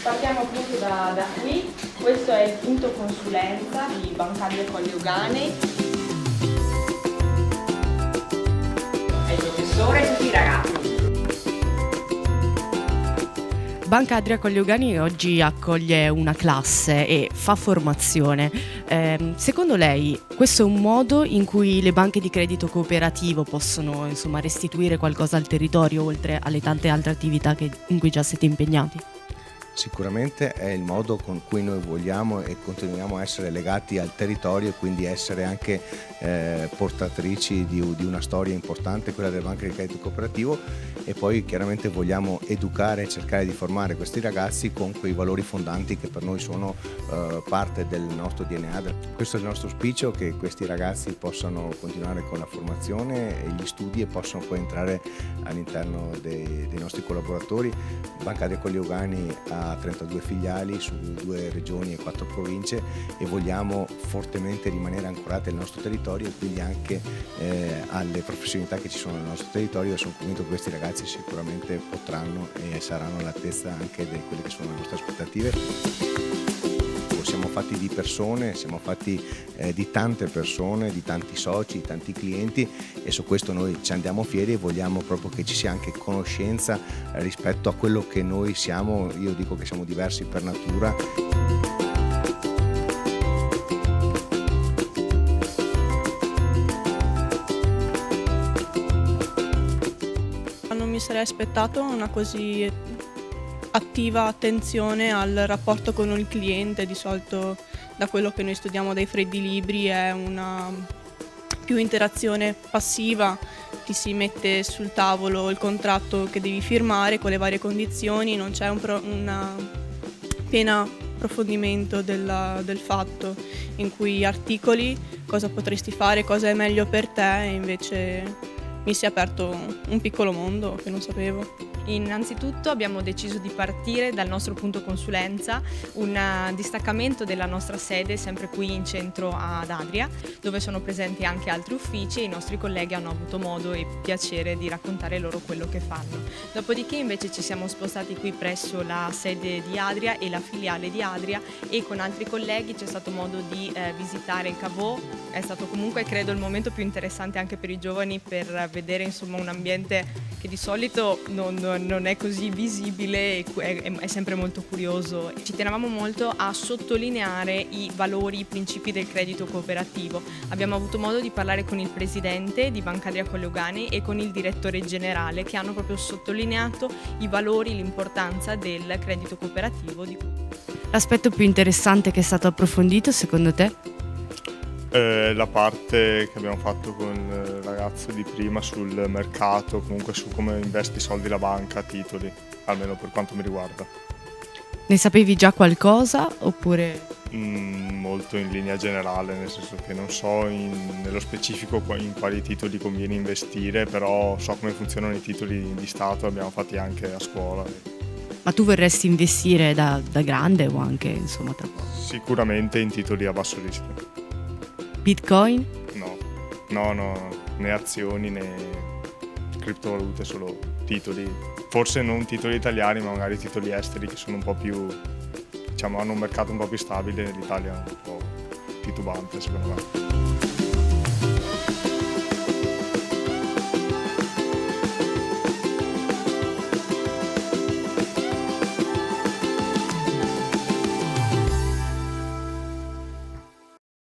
Partiamo appunto da qui, questo è il punto consulenza di Banca Adria Colli Euganei. È il professore e tutti i ragazzi. Banca Adria Colli Euganei oggi accoglie una classe e fa formazione. Secondo lei questo è un modo in cui le banche di credito cooperativo possono restituire qualcosa al territorio oltre alle tante altre attività in cui già siete impegnati? Sicuramente è il modo con cui noi vogliamo e continuiamo a essere legati al territorio e quindi essere anche portatrici di una storia importante, quella delle banche di credito cooperativo, e poi chiaramente vogliamo educare e cercare di formare questi ragazzi con quei valori fondanti che per noi sono parte del nostro DNA. Questo è il nostro auspicio, che questi ragazzi possano continuare con la formazione e gli studi e possano poi entrare all'interno dei nostri collaboratori. Banca Adria Colli Euganei ha 32 filiali su 2 regioni e 4 province e vogliamo fortemente rimanere ancorati al nostro territorio e quindi anche alle professionalità che ci sono nel nostro territorio, e sono convinto che questi ragazzi sicuramente potranno e saranno all'altezza anche di quelle che sono le nostre aspettative. Siamo fatti di persone, siamo fatti di tante persone, di tanti soci, di tanti clienti, e su questo noi ci andiamo fieri e vogliamo proprio che ci sia anche conoscenza rispetto a quello che noi siamo. Io dico che siamo diversi per natura. Non mi sarei aspettato una così attiva attenzione al rapporto con il cliente. Di solito, da quello che noi studiamo dai freddi libri, è una più interazione passiva, ti si mette sul tavolo il contratto che devi firmare con le varie condizioni, non c'è un pieno approfondimento del fatto, in cui articoli cosa potresti fare, cosa è meglio per te, e invece mi si è aperto un piccolo mondo che non sapevo. Innanzitutto abbiamo deciso di partire dal nostro punto consulenza, un distaccamento della nostra sede sempre qui in centro ad Adria, dove sono presenti anche altri uffici e i nostri colleghi hanno avuto modo e piacere di raccontare loro quello che fanno. Dopodiché invece ci siamo spostati qui presso la sede di Adria e la filiale di Adria, e con altri colleghi c'è stato modo di visitare il Cavò. È stato comunque, credo, il momento più interessante anche per i giovani, per vedere un ambiente che di solito non è così visibile e è sempre molto curioso. Ci tenevamo molto a sottolineare i valori, i principi del credito cooperativo. Abbiamo avuto modo di parlare con il presidente di Banca Adria Colli Euganei e con il direttore generale, che hanno proprio sottolineato i valori, l'importanza del credito cooperativo. L'aspetto più interessante che è stato approfondito secondo te? La parte che abbiamo fatto con il ragazzo di prima sul mercato, comunque su come investe i soldi la banca a titoli, almeno per quanto mi riguarda. Ne sapevi già qualcosa oppure? Molto in linea generale, nel senso che non so nello specifico in quali titoli conviene investire, però so come funzionano i titoli di Stato, abbiamo fatti anche a scuola. Ma tu vorresti investire da grande o anche tra poco? Sicuramente in titoli a basso rischio. Bitcoin? No, né azioni né criptovalute, solo titoli. Forse non titoli italiani, ma magari titoli esteri che sono un po' più, hanno un mercato un po' più stabile. L'Italia è un po' titubante, secondo me.